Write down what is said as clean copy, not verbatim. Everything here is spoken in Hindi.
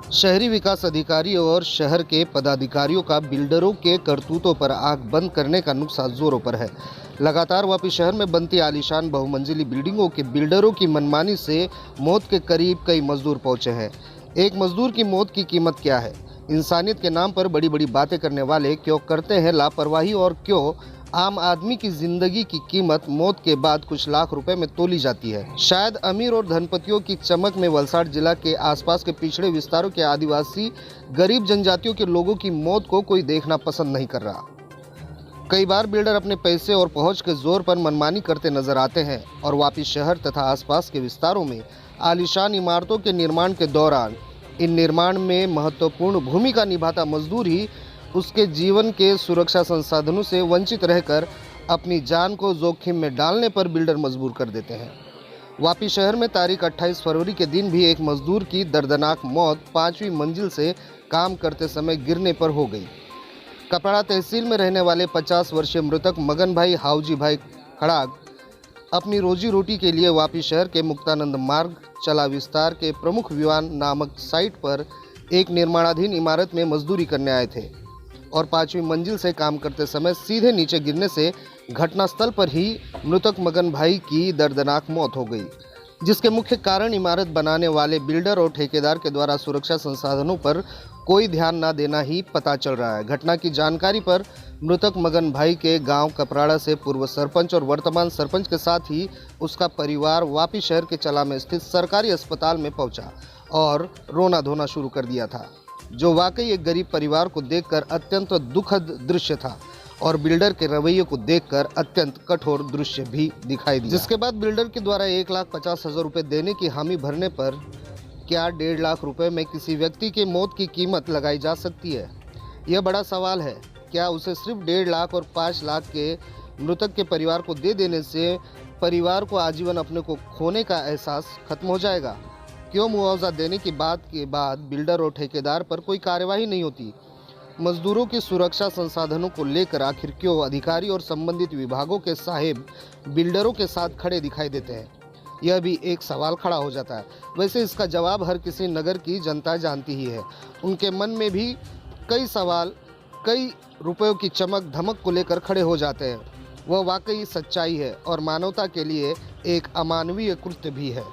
शहरी विकास अधिकारियों और शहर के पदाधिकारियों का बिल्डरों के करतूतों पर आंख बंद करने का नुस्खा जोरों पर है। लगातार वापी शहर में बनती आलीशान बहुमंजिली बिल्डिंगों के बिल्डरों की मनमानी से मौत के करीब कई मजदूर पहुंचे हैं। एक मजदूर की मौत की कीमत क्या है? इंसानियत के नाम पर बड़ी बड़ी बातें करने वाले क्यों करते हैं लापरवाही, और क्यों आम आदमी की जिंदगी की कीमत मौत के बाद कुछ लाख रुपए में तोली जाती है? शायद अमीर और धनपतियों की चमक में वलसाड़ जिला के आसपास के पिछड़े विस्तारों के आदिवासी गरीब जनजातियों के लोगों की मौत को कोई देखना पसंद नहीं कर रहा। कई बार बिल्डर अपने पैसे और पहुंच के जोर पर मनमानी करते नजर आते हैं और वापी शहर तथा आसपास के विस्तारों में आलीशान इमारतों के निर्माण के दौरान इन निर्माण में महत्वपूर्ण भूमिका निभाता मजदूर ही उसके जीवन के सुरक्षा संसाधनों से वंचित रहकर अपनी जान को जोखिम में डालने पर बिल्डर मजबूर कर देते हैं। वापी शहर में तारीख 28 फरवरी के दिन भी एक मजदूर की दर्दनाक मौत 5वीं मंजिल से काम करते समय गिरने पर हो गई। कपड़ा तहसील में रहने वाले 50 वर्षीय मृतक मगन भाई हाउजी भाई खड़ाग अपनी रोजी रोटी के लिए वापी शहर के मुक्तानंद मार्ग चला विस्तार के प्रमुख विवान नामक साइट पर एक निर्माणाधीन इमारत में मजदूरी करने आए थे और 5वीं मंजिल से काम करते समय सीधे नीचे गिरने से घटनास्थल पर ही मृतक मगन भाई की दर्दनाक मौत हो गई, जिसके मुख्य कारण इमारत बनाने वाले बिल्डर और ठेकेदार के द्वारा सुरक्षा संसाधनों पर कोई ध्यान न देना ही पता चल रहा है। घटना की जानकारी पर मृतक मगन भाई के गांव कपराड़ा से पूर्व सरपंच और वर्तमान सरपंच के साथ ही उसका परिवार वापी शहर के चला में स्थित सरकारी अस्पताल में पहुंचा और रोना धोना शुरू कर दिया था, जो वाकई एक गरीब परिवार को देखकर अत्यंत दुखद दृश्य था और बिल्डर के रवैये को देखकर अत्यंत कठोर दृश्य भी दिखाई दिया। जिसके बाद बिल्डर के द्वारा 1,50,000 रुपये देने की हामी भरने पर क्या 1.5 लाख रुपए में किसी व्यक्ति की मौत की कीमत लगाई जा सकती है? यह बड़ा सवाल है। क्या उसे सिर्फ 1.5 लाख और 5 लाख के मृतक के परिवार को दे देने से परिवार को आजीवन अपने को खोने का एहसास खत्म हो जाएगा? क्यों मुआवजा देने की बात के बाद बिल्डर और ठेकेदार पर कोई कार्यवाही नहीं होती? मजदूरों की सुरक्षा संसाधनों को लेकर आखिर क्यों अधिकारी और संबंधित विभागों के साहेब बिल्डरों के साथ खड़े दिखाई देते हैं? यह भी एक सवाल खड़ा हो जाता है। वैसे इसका जवाब हर किसी नगर की जनता जानती ही है। उनके मन में भी कई सवाल कई रुपयों की चमक धमक को लेकर खड़े हो जाते हैं। वह वाकई सच्चाई है और मानवता के लिए एक अमानवीय कृत्य भी है।